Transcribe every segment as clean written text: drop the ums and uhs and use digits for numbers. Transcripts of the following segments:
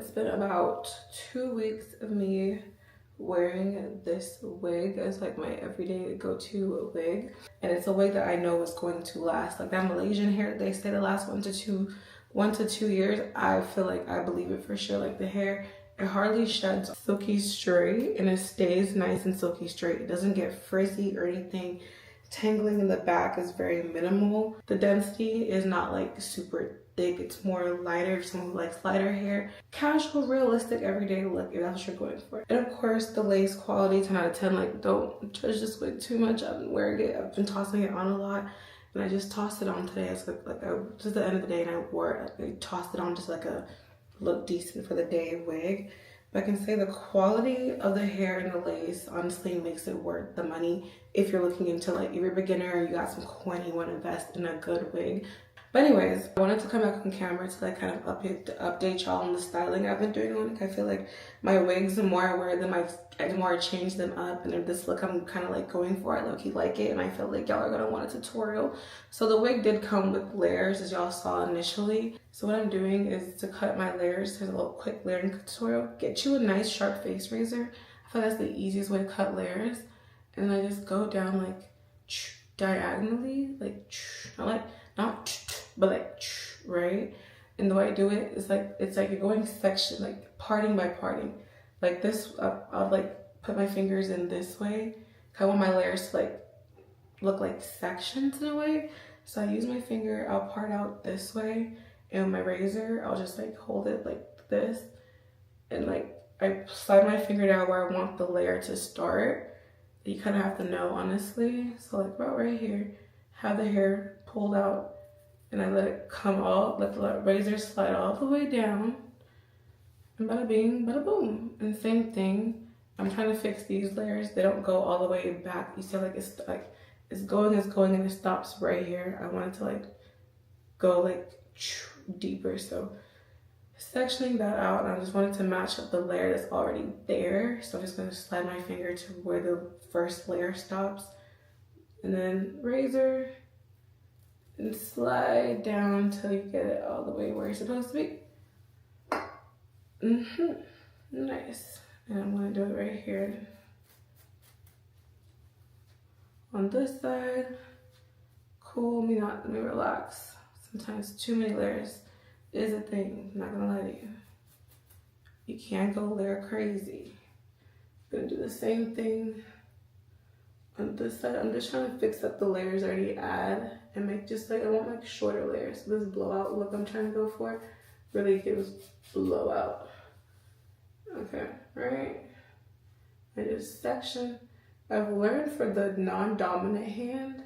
it's been about 2 weeks of me wearing this wig as like my everyday go-to wig, and it's a wig that I know is going to last. Like that Malaysian hair, they say the last 1 to 2 years. I feel like I believe it for sure. Like the hair, it hardly sheds silky straight, and it stays nice and silky straight. It doesn't get frizzy or anything. Tangling in the back is very minimal. The density is not like super thick. It's more lighter if someone who likes lighter hair. Casual, realistic, everyday look if that's what you're going for. And of course, the lace quality, 10 out of 10. Like, don't judge this wig too much. I've been wearing it. I've been tossing it on a lot. And I just tossed it on today. It's like just the end of the day, and I wore it. I tossed it on just like a look decent for the day wig. But I can say the quality of the hair and the lace honestly makes it worth the money if you're looking into, like, if you're a beginner or you got some coin, you want to invest in a good wig. But anyways, I wanted to come back on camera to like kind of update y'all on the styling I've been doing on it. I feel like my wigs, the more I wear them, the more I change them up. And if this look I'm kind of like going for, I low-key like it, and I feel like y'all are gonna want a tutorial. So the wig did come with layers, as y'all saw initially. So what I'm doing is to cut my layers. There's a little quick layering tutorial. Get you a nice sharp face razor. I feel like that's the easiest way to cut layers. And I just go down like diagonally, like but like, right? And the way I do it is like, it's like you're going section, like parting by parting. Like this, I'll like put my fingers in this way. I want my layers to like look like sections in a way. So I use my finger, I'll part out this way, and with my razor, I'll just like hold it like this. And like, I slide my finger down where I want the layer to start. You kind of have to know, honestly. So like about right here, have the hair pulled out, and I let it come all, let the razor slide all the way down, and bada bing, bada boom. And same thing, I'm trying to fix these layers. They don't go all the way back. You see it's going, and it stops right here. I want it to like go like deeper. So sectioning that out, and I just wanted to match up the layer that's already there. So I'm just gonna slide my finger to where the first layer stops, and then razor, and slide down till you get it all the way where you're supposed to be. Nice. And I'm gonna do it right here. On this side, cool, let me relax. Sometimes too many layers is a thing, I'm not gonna lie to you. You can't go layer crazy. I'm gonna do the same thing on this side. I'm just trying to fix up the layers I already add and make just like, I want like shorter layers. So this blowout look I'm trying to go for really gives blowout. Okay, right? I just section. I've learned for the non-dominant hand,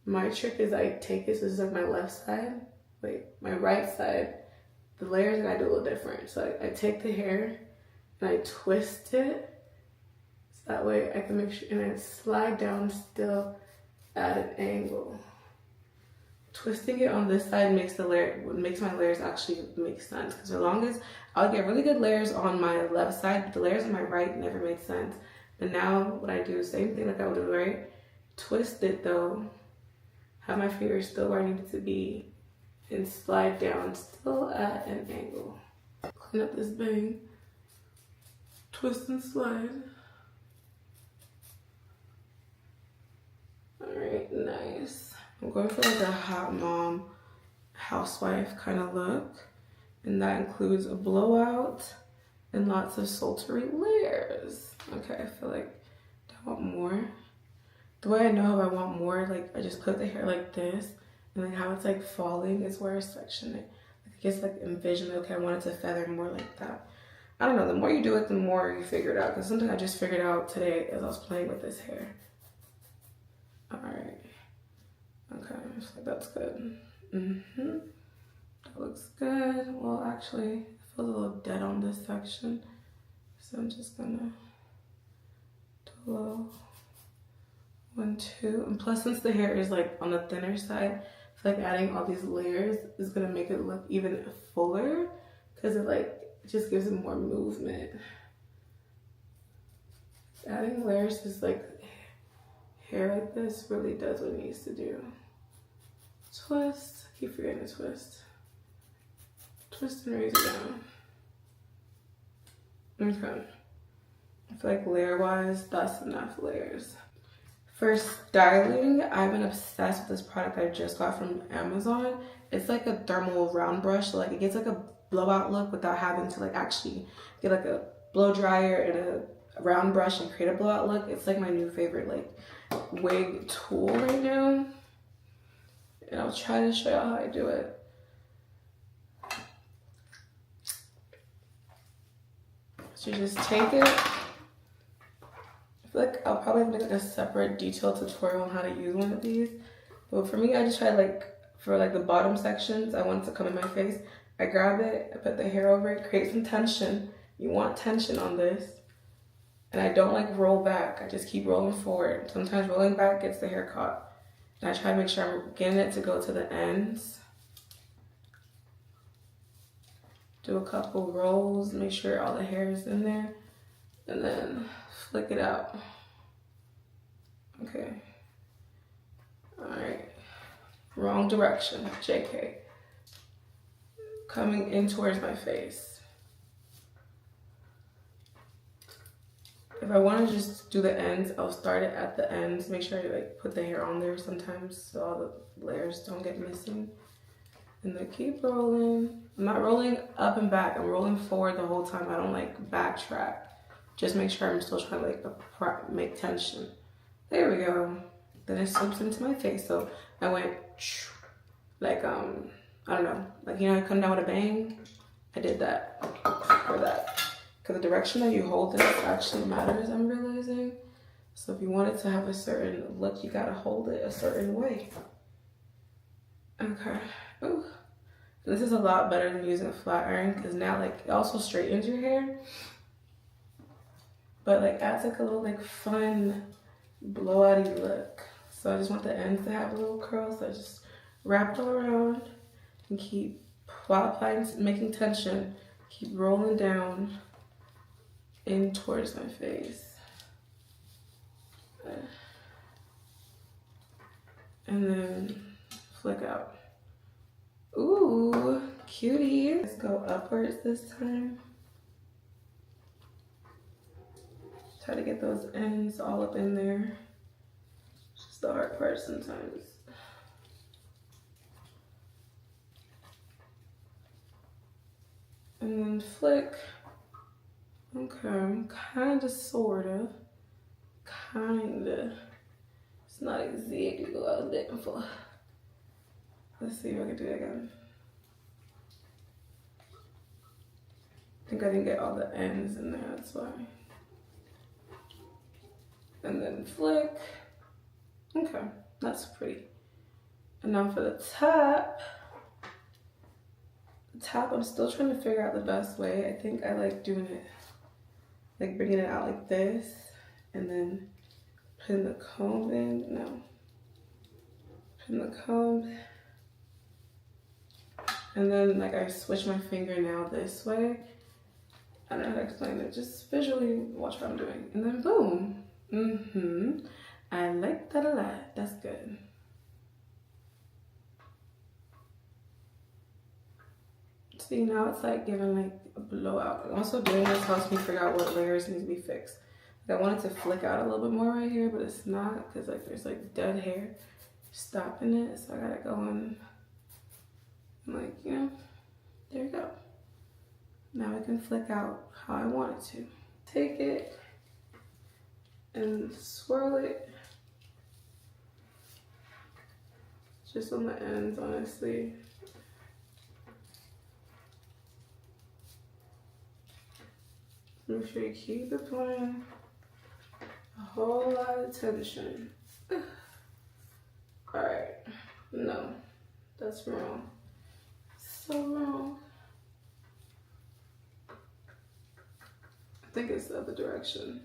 my trick is I take it, so this is like my left side, my right side, the layers I do a little different. So I take the hair and I twist it, so that way I can make sure, and I slide down still at an angle. Twisting it on this side makes my layers actually make sense, because as long as I'll get really good layers on my left side, but the layers on my right never made sense. But now what I do, same thing like I would do, right? Twist it though, have my fingers still where I need it to be, and slide down still at an angle. Clean up this bang, twist and slide. All right, nice. I'm going for like a hot mom, housewife kind of look, and that includes a blowout and lots of sultry layers. Okay, I feel like I want more. The way I know if I want more, like I just put the hair like this, and like how it's like falling is where I section it. Like, I guess like envision, okay, I want it to feather more like that. I don't know, the more you do it, the more you figure it out. Because something I just figured out today as I was playing with this hair. All right. Okay, so that's good. That looks good. Well, actually, it feels a little dead on this section. So I'm just gonna do a little 1, 2. And plus, since the hair is like on the thinner side, I feel like adding all these layers is gonna make it look even fuller, because it just gives it more movement. Adding layers is like hair like this really does what it needs to do. Twist, I keep forgetting to twist. Twist and razor down. Okay. I feel like layer-wise, that's enough layers. For styling, I've been obsessed with this product I just got from Amazon. It's like a thermal round brush, so like it gives like a blowout look without having to like actually get like a blow dryer and a round brush and create a blowout look. It's like my new favorite like wig tool right now. And I'll try to show you how I do it. So you just take it. I feel like I'll probably make like a separate detailed tutorial on how to use one of these. But for me, I just tried like, for like the bottom sections, I want it to come in my face. I grab it, I put the hair over it, create some tension. You want tension on this. And I don't like roll back, I just keep rolling forward. Sometimes rolling back gets the hair caught. And I try to make sure I'm getting it to go to the ends. Do a couple rolls, make sure all the hair is in there. And then flick it out. Okay. All right. Wrong direction, JK. Coming in towards my face. If I want to just do the ends, I'll start it at the ends. Make sure I like put the hair on there sometimes so all the layers don't get missing. And then keep rolling. I'm not rolling up and back. I'm rolling forward the whole time. I don't like backtrack. Just make sure I'm still trying to like make tension. There we go. Then it slips into my face. So I went like, I don't know, like, you know, I come down with a bang. I did that for that. Because the direction that you hold it actually matters, I'm realizing. So if you want it to have a certain look, you gotta hold it a certain way. Okay. Ooh. This is a lot better than using a flat iron because now like it also straightens your hair. But like adds like a little like fun blowouty look. So I just want the ends to have a little curl. So I just wrap it all around and keep, while applying, making tension, keep rolling down in towards my face. And then flick out. Ooh, cutie. Let's go upwards this time. Try to get those ends all up in there. It's just the hard part sometimes. And then flick. Okay, kinda, sorta. Kinda. It's not exactly what I was looking for. Let's see if I can do it again. I think I didn't get all the ends in there, that's why. And then flick. Okay, that's pretty. And now for the top. The top, I'm still trying to figure out the best way. I think I like doing it, like bringing it out like this, and then putting the comb in. No. Putting the comb. And then like I switch my fingernail this way. I don't know how to explain it. Just visually watch what I'm doing. And then boom. I like that a lot. That's good. See, now it's like giving like a blowout. Also doing this helps me figure out what layers need to be fixed. Like I wanted to flick out a little bit more right here, but it's not because like there's like dead hair stopping it. So I gotta go in and like, you know, there you go. Now I can flick out how I want it to. Take it and swirl it. Just on the ends, honestly. Make sure you keep applying a whole lot of tension. Alright, no, that's wrong. So wrong. I think it's the other direction.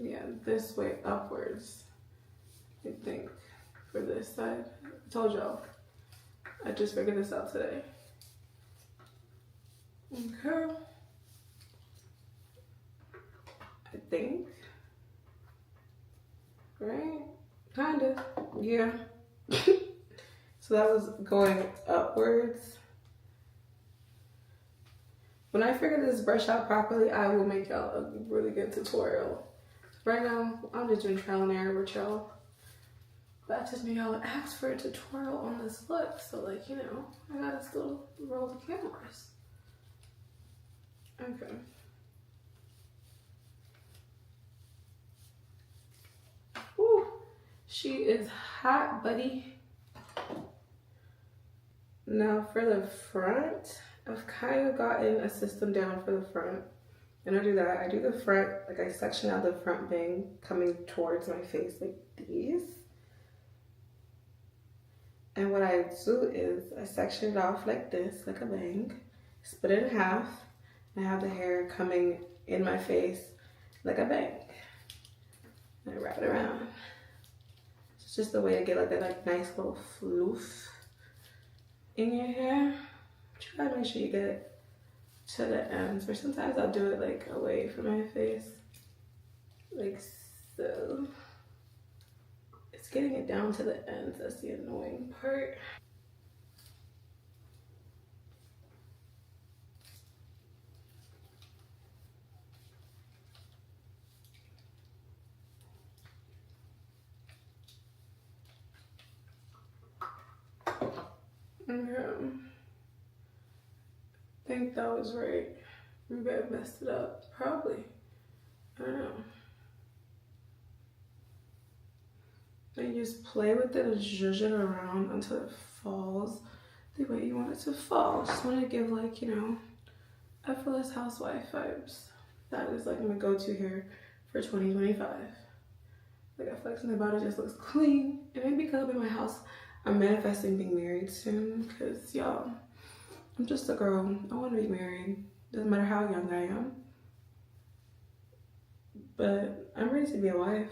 Yeah, this way upwards. I think for this side. I told y'all. I just figured this out today. Okay. I think. Right? Kind of. Yeah. So that was going upwards. When I figure this brush out properly, I will make y'all a really good tutorial. Right now, I'm just doing trial and error with y'all. But I just knew y'all would ask for a tutorial on this look. So like, you know, I gotta still roll the cameras. Okay. Woo! She is hot, buddy. Now for the front, I've kind of gotten a system down for the front. And I do that. I do the front, like I section out the front bang coming towards my face like these. And what I do is I section it off like this, like a bang, split it in half, and I have the hair coming in my face like a bang. And I wrap it around. It's just a way to get like a nice little floof in your hair. But you gotta make sure you get it to the ends, or sometimes I'll do it like away from my face, like so. It's getting it down to the ends that's the annoying part. Okay. I think that was right. Maybe I messed it up. Probably. I don't know. And you just play with it and zhuzh it around until it falls the way you want it to fall. Just want to give like, you know, effortless housewife vibes. That is like my go-to hair for 2025. Like I feel like something about it just looks clean. And maybe because I'm in my house, I'm manifesting being married soon. Because y'all, I'm just a girl. I want to be married. Doesn't matter how young I am. But I'm ready to be a wife.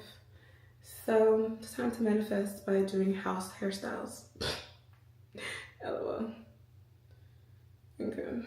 So it's time to manifest by doing house hairstyles. LOL. Okay.